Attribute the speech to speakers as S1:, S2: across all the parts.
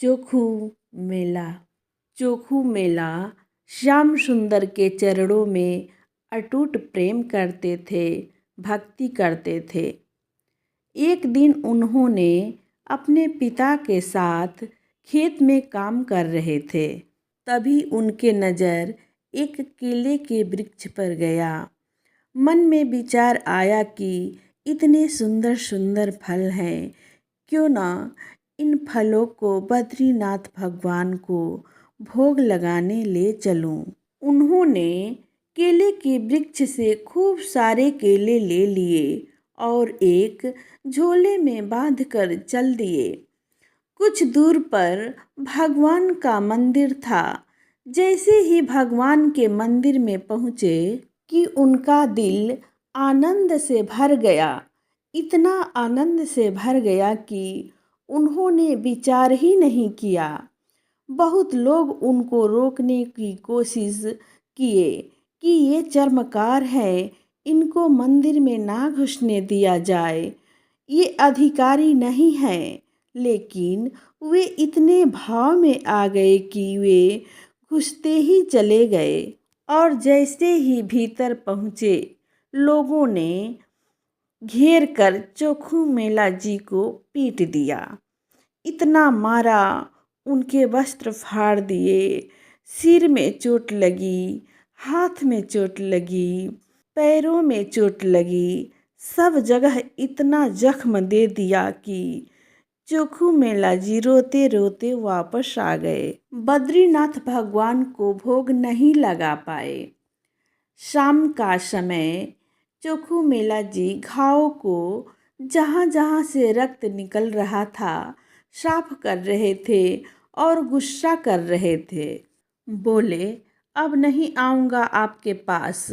S1: चोखू मेला। चोखू मेला श्याम सुंदर के चरणों में अटूट प्रेम करते थे, भक्ति करते थे। एक दिन उन्होंने अपने पिता के साथ खेत में काम कर रहे थे। तभी उनके नज़र एक केले के वृक्ष पर गया। मन में विचार आया कि इतने सुंदर सुंदर फल हैं, क्यों ना इन फलों को बद्रीनाथ भगवान को भोग लगाने ले चलूं। उन्होंने केले के वृक्ष से खूब सारे केले ले लिए और एक झोले में बांधकर चल दिए। कुछ दूर पर भगवान का मंदिर था। जैसे ही भगवान के मंदिर में पहुँचे कि उनका दिल आनंद से भर गया। इतना आनंद से भर गया कि उन्होंने विचार ही नहीं किया। बहुत लोग उनको रोकने की कोशिश किए कि ये चर्मकार है, इनको मंदिर में ना घुसने दिया जाए, ये अधिकारी नहीं है। लेकिन वे इतने भाव में आ गए कि वे घुसते ही चले गए और जैसे ही भीतर पहुँचे, लोगों ने घेर कर चोखू मेला जी को पीट दिया। इतना मारा, उनके वस्त्र फाड़ दिए, सिर में चोट लगी, हाथ में चोट लगी, पैरों में चोट लगी, सब जगह इतना जख्म दे दिया कि चोखू मेला जी रोते रोते वापस आ गए। बद्रीनाथ भगवान को भोग नहीं लगा पाए। शाम का समय चोखू मेला जी घाव को जहाँ जहाँ से रक्त निकल रहा था साफ कर रहे थे और गुस्सा कर रहे थे। बोले, अब नहीं आऊँगा आपके पास।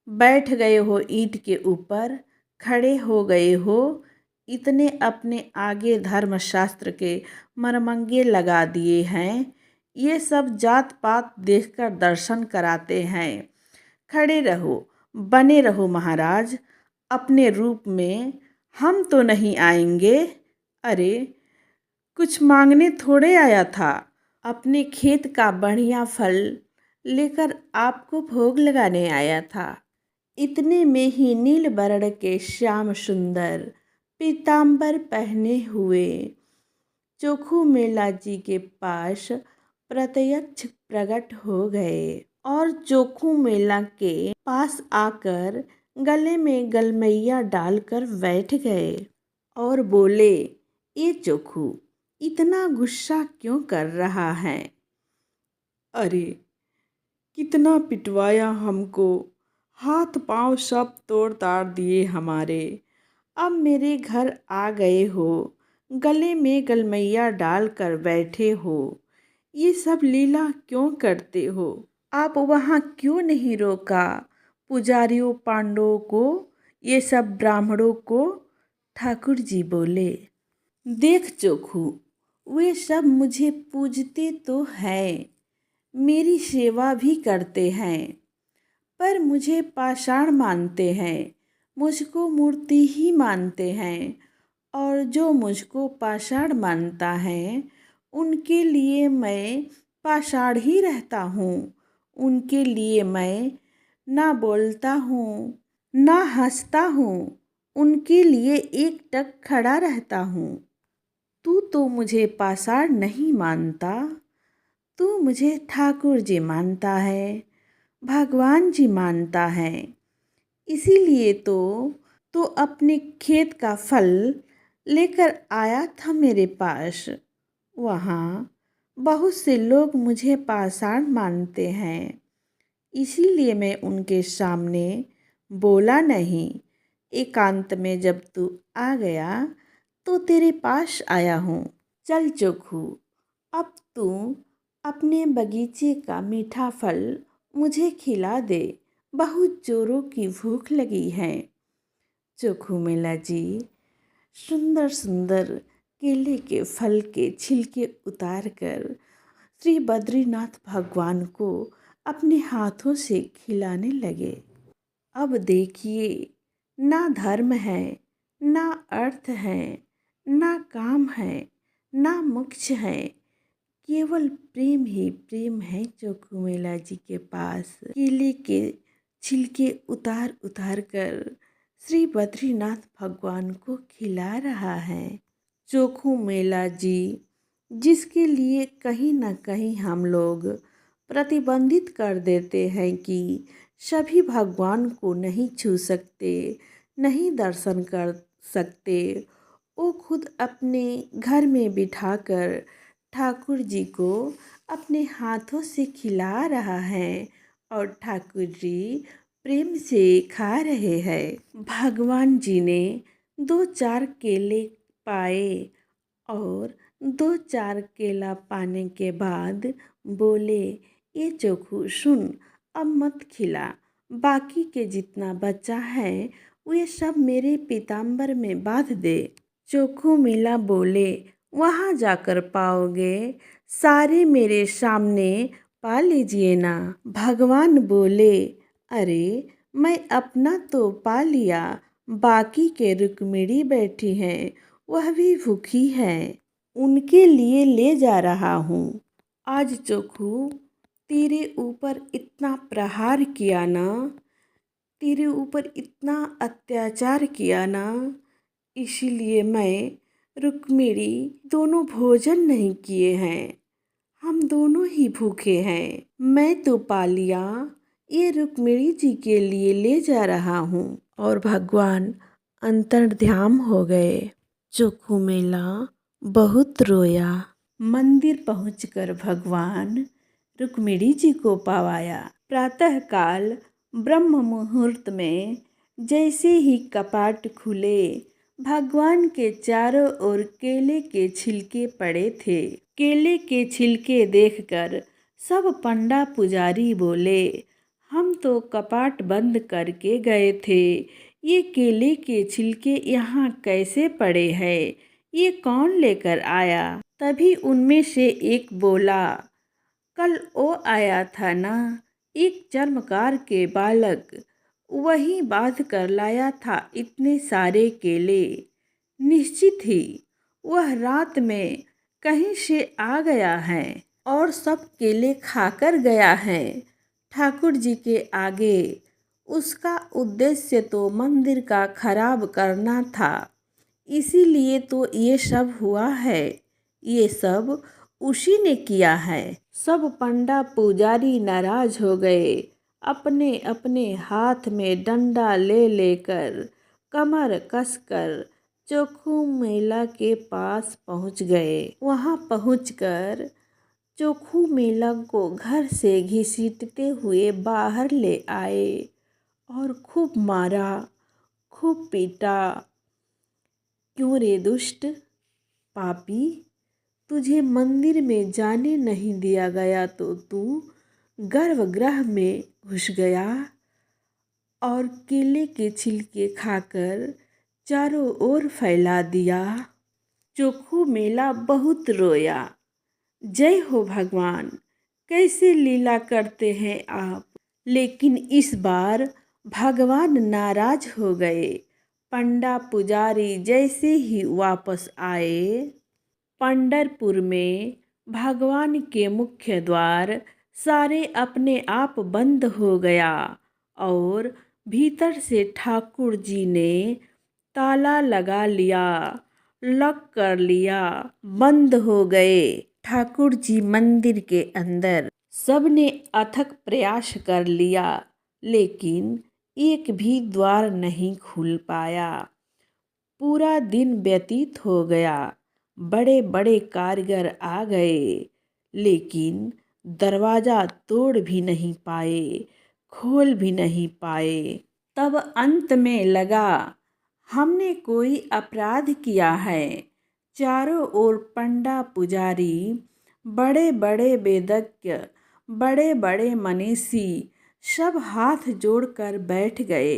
S1: बैठ गए हो ईंट के ऊपर, खड़े हो गए हो, इतने अपने आगे धर्मशास्त्र के मरमंगे लगा दिए हैं। ये सब जात पात देखकर दर्शन कराते हैं। खड़े रहो, बने रहो महाराज अपने रूप में, हम तो नहीं आएंगे। अरे कुछ मांगने थोड़े आया था, अपने खेत का बढ़िया फल लेकर आपको भोग लगाने आया था। इतने में ही नील वर्ण के श्याम सुंदर पीतांबर पहने हुए चोखू मेला जी के पास प्रत्यक्ष प्रकट हो गए और चोखू मेला के पास आकर गले में गलमैया डालकर बैठ गए और बोले, ये चोखू इतना गुस्सा क्यों कर रहा है? अरे कितना पिटवाया हमको, हाथ पांव सब तोड़ ताड़ दिए हमारे। अब मेरे घर आ गए हो, गले में गलमैया डाल कर बैठे हो, ये सब लीला क्यों करते हो? आप वहाँ क्यों नहीं रोका पुजारियों पांडवों को, ये सब ब्राह्मणों को? ठाकुर जी बोले, देख चोखू, वे सब मुझे पूजते तो हैं, मेरी सेवा भी करते हैं, पर मुझे पाषाण मानते हैं, मुझको मूर्ति ही मानते हैं। और जो मुझको पाषाण मानता है उनके लिए मैं पाषाण ही रहता हूँ। उनके लिए मैं ना बोलता हूँ ना हंसता हूँ, उनके लिए एकटक खड़ा रहता हूँ। तू तो मुझे पाषाण नहीं मानता, तू मुझे ठाकुर जी मानता है, भगवान जी मानता है। इसीलिए तो अपने खेत का फल लेकर आया था मेरे पास। वहाँ बहुत से लोग मुझे पाषाण मानते हैं, इसीलिए मैं उनके सामने बोला नहीं। एकांत में जब तू आ गया तो तेरे पास आया हूँ। चल चोखू, अब तू अपने बगीचे का मीठा फल मुझे खिला दे, बहुत जोरों की भूख लगी है। चोखू मेला जी सुंदर सुंदर केले के फल के छिलके उतार कर श्री बद्रीनाथ भगवान को अपने हाथों से खिलाने लगे। अब देखिए, ना धर्म है, ना अर्थ है, ना काम है, ना मोक्ष है, केवल प्रेम ही प्रेम है चोखू मेला जी के पास। केले के छिलके उतार उतार कर श्री बद्रीनाथ भगवान को खिला रहा है चोखू मेला जी, जिसके लिए कहीं ना कहीं हम लोग प्रतिबंधित कर देते हैं कि सभी भगवान को नहीं छू सकते, नहीं दर्शन कर सकते। वो खुद अपने घर में बिठाकर ठाकुर जी को अपने हाथों से खिला रहा है और ठाकुर जी प्रेम से खा रहे हैं। भगवान जी ने 2-4 केले पाए और 2-4 केला पाने के बाद बोले, ये चोखू सुन, अब मत खिला, बाकी के जितना बचा है वे सब मेरे पीताम्बर में बांध दे। चोखू मेला बोले, वहाँ जाकर पाओगे, सारे मेरे सामने पा लीजिए ना। भगवान बोले, अरे मैं अपना तो पा लिया, बाकी के रुक्मिणी बैठी हैं, वह भी भूखी है, उनके लिए ले जा रहा हूँ। आज चोखू तेरे ऊपर इतना प्रहार किया ना, तेरे ऊपर इतना अत्याचार किया ना, इसीलिए मैं रुक्मिणी दोनों भोजन नहीं किए हैं, हम दोनों ही भूखे हैं। मैं तो पा लिया, ये रुक्मिणी जी के लिए ले जा रहा हूँ। और भगवान अंतर्ध्यान हो गए। चोखू मेला बहुत रोया। मंदिर पहुंचकर भगवान रुक्मिणी जी को पावाया। प्रातःकाल ब्रह्म मुहूर्त में जैसे ही कपाट खुले, भगवान के चारों ओर केले के छिलके पड़े थे। केले के छिलके देखकर सब पंडा पुजारी बोले, हम तो कपाट बंद करके गए थे, ये केले के छिलके यहाँ कैसे पड़े हैं, ये कौन लेकर आया। तभी उनमें से एक बोला, कल वो आया था ना, एक चर्मकार के बालक, वही बांध कर लाया था इतने सारे केले। निश्चित ही वह रात में कहीं से आ गया है और सब केले खाकर गया है। ठाकुर जी के आगे उसका उद्देश्य तो मंदिर का खराब करना था, इसीलिए तो ये सब हुआ है, ये सब उसी ने किया है। सब पंडा पुजारी नाराज हो गए, अपने अपने हाथ में डंडा ले लेकर कमर कसकर चोखू मेला के पास पहुंच गए। वहां पहुंचकर चोखू मेला को घर से घसीटते हुए बाहर ले आए और खूब मारा, खूब पीटा। क्यों रे दुष्ट पापी, तुझे मंदिर में जाने नहीं दिया गया तो तू गर्भगृह में घुस गया और केले के छिलके खाकर चारों ओर फैला दिया। चोखू मेला बहुत रोया। जय हो भगवान, कैसे लीला करते हैं आप। लेकिन इस बार भगवान नाराज हो गए। पंडा पुजारी जैसे ही वापस आए, पंढरपुर में भगवान के मुख्य द्वार सारे अपने आप बंद हो गया और भीतर से ठाकुर जी ने ताला लगा लिया, लॉक कर लिया, बंद हो गए। ठाकुर जी मंदिर के अंदर सबने अथक प्रयास कर लिया, लेकिन एक भी द्वार नहीं खुल पाया। पूरा दिन व्यतीत हो गया, बड़े बड़े कारीगर आ गए, लेकिन दरवाज़ा तोड़ भी नहीं पाए, खोल भी नहीं पाए। तब अंत में लगा, हमने कोई अपराध किया है। चारों ओर पंडा पुजारी, बड़े बड़े वेदज्ञ, बड़े बड़े मनीषी सब हाथ जोड़कर बैठ गए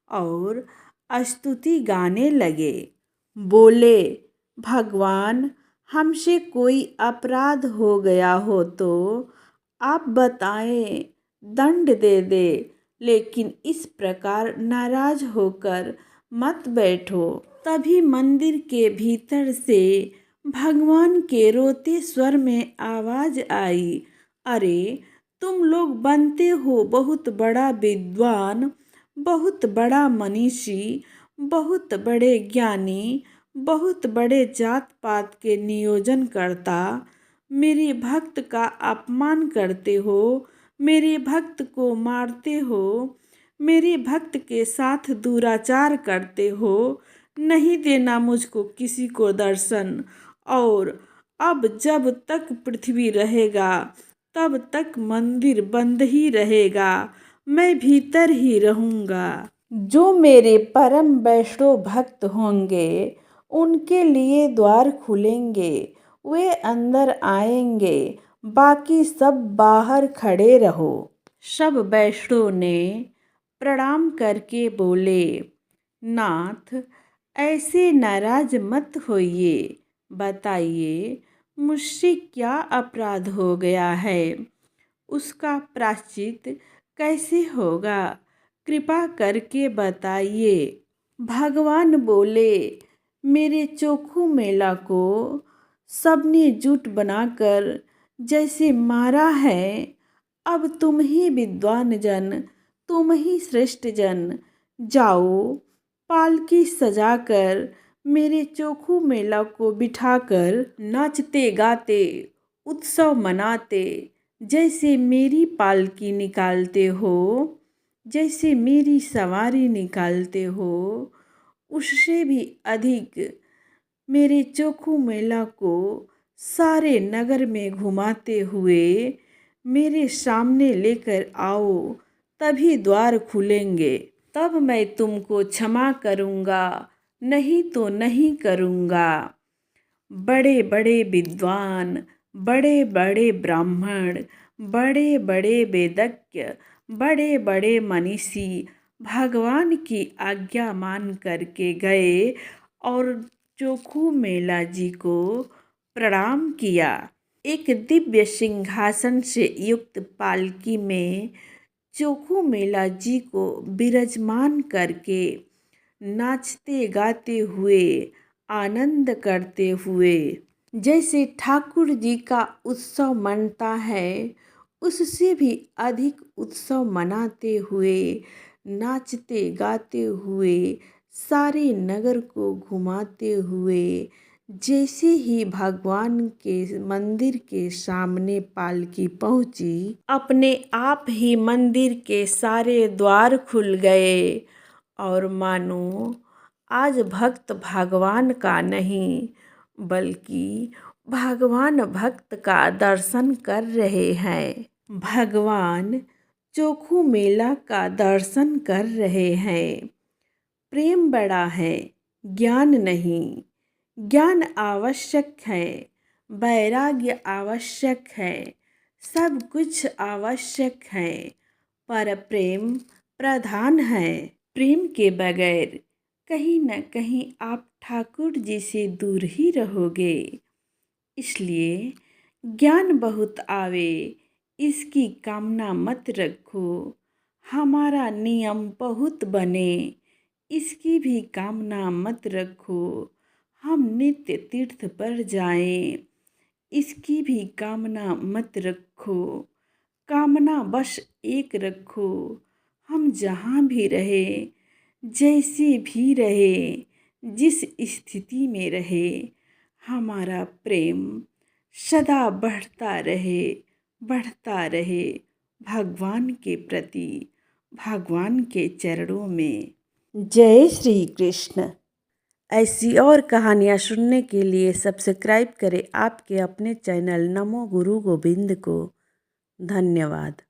S1: और स्तुति गाने लगे। बोले, भगवान हमसे कोई अपराध हो गया हो तो आप बताएं, दंड दे दे, लेकिन इस प्रकार नाराज होकर मत बैठो। तभी मंदिर के भीतर से भगवान के रोते स्वर में आवाज आई, अरे तुम लोग बनते हो बहुत बड़ा विद्वान, बहुत बड़ा मनीषी, बहुत बड़े ज्ञानी, बहुत बड़े जात पात के नियोजन करता। मेरे भक्त का अपमान करते हो, मेरे भक्त को मारते हो, मेरे भक्त के साथ दुराचार करते हो, नहीं देना मुझको किसी को दर्शन। और अब जब तक पृथ्वी रहेगा तब तक मंदिर बंद ही रहेगा, मैं भीतर ही रहूँगा। जो मेरे परम वैष्णव भक्त होंगे उनके लिए द्वार खुलेंगे, वे अंदर आएंगे, बाकी सब बाहर खड़े रहो। सब वैष्णव ने प्रणाम करके बोले, नाथ ऐसे नाराज मत होइए, बताइए मुझसे क्या अपराध हो गया है, उसका प्रायश्चित कैसे होगा, कृपा करके बताइए। भगवान बोले, मेरे चोखू मेला को सबने जुट बनाकर जैसे मारा है, अब तुम ही विद्वान जन, तुम ही श्रेष्ठ जन, जाओ पालकी सजाकर मेरे चोखू मेला को बिठाकर नाचते गाते उत्सव मनाते, जैसे मेरी पालकी निकालते हो, जैसे मेरी सवारी निकालते हो, उससे भी अधिक मेरे चोखू मेला को सारे नगर में घुमाते हुए मेरे सामने लेकर आओ, तभी द्वार खुलेंगे, तब मैं तुमको क्षमा करूँगा, नहीं तो नहीं करूँगा। बड़े बड़े विद्वान, बड़े बड़े ब्राह्मण, बड़े बड़े वेदज्ञ, बड़े बड़े मनीषी भगवान की आज्ञा मान करके गए और चोखू मेला जी को प्रणाम किया। एक दिव्य सिंहासन से युक्त पालकी में चोखू मेला जी को विराजमान करके नाचते गाते हुए आनंद करते हुए, जैसे ठाकुर जी का उत्सव मनता है उससे भी अधिक उत्सव मनाते हुए, नाचते गाते हुए, सारे नगर को घुमाते हुए, जैसे ही भगवान के मंदिर के सामने पालकी पहुंची, अपने आप ही मंदिर के सारे द्वार खुल गए और मानो आज भक्त भगवान का नहीं बल्कि भगवान भक्त का दर्शन कर रहे हैं। भगवान चोखू मेला का दर्शन कर रहे हैं। प्रेम बड़ा है, ज्ञान नहीं। ज्ञान आवश्यक है, वैराग्य आवश्यक है, सब कुछ आवश्यक है, पर प्रेम प्रधान है। प्रेम के बगैर कहीं न कहीं आप ठाकुर जी से दूर ही रहोगे। इसलिए ज्ञान बहुत आवे इसकी कामना मत रखो, हमारा नियम बहुत बने इसकी भी कामना मत रखो, हम नित्य तीर्थ पर जाएं इसकी भी कामना मत रखो। कामना बस एक रखो, हम जहाँ भी रहे, जैसे भी रहे, जिस स्थिति में रहे, हमारा प्रेम सदा बढ़ता रहे, बढ़ता रहे भगवान के प्रति, भगवान के चरणों में। जय श्री कृष्ण। ऐसी और कहानियाँ सुनने के लिए सब्सक्राइब करें आपके अपने चैनल नमो गुरु गोविंद को। धन्यवाद।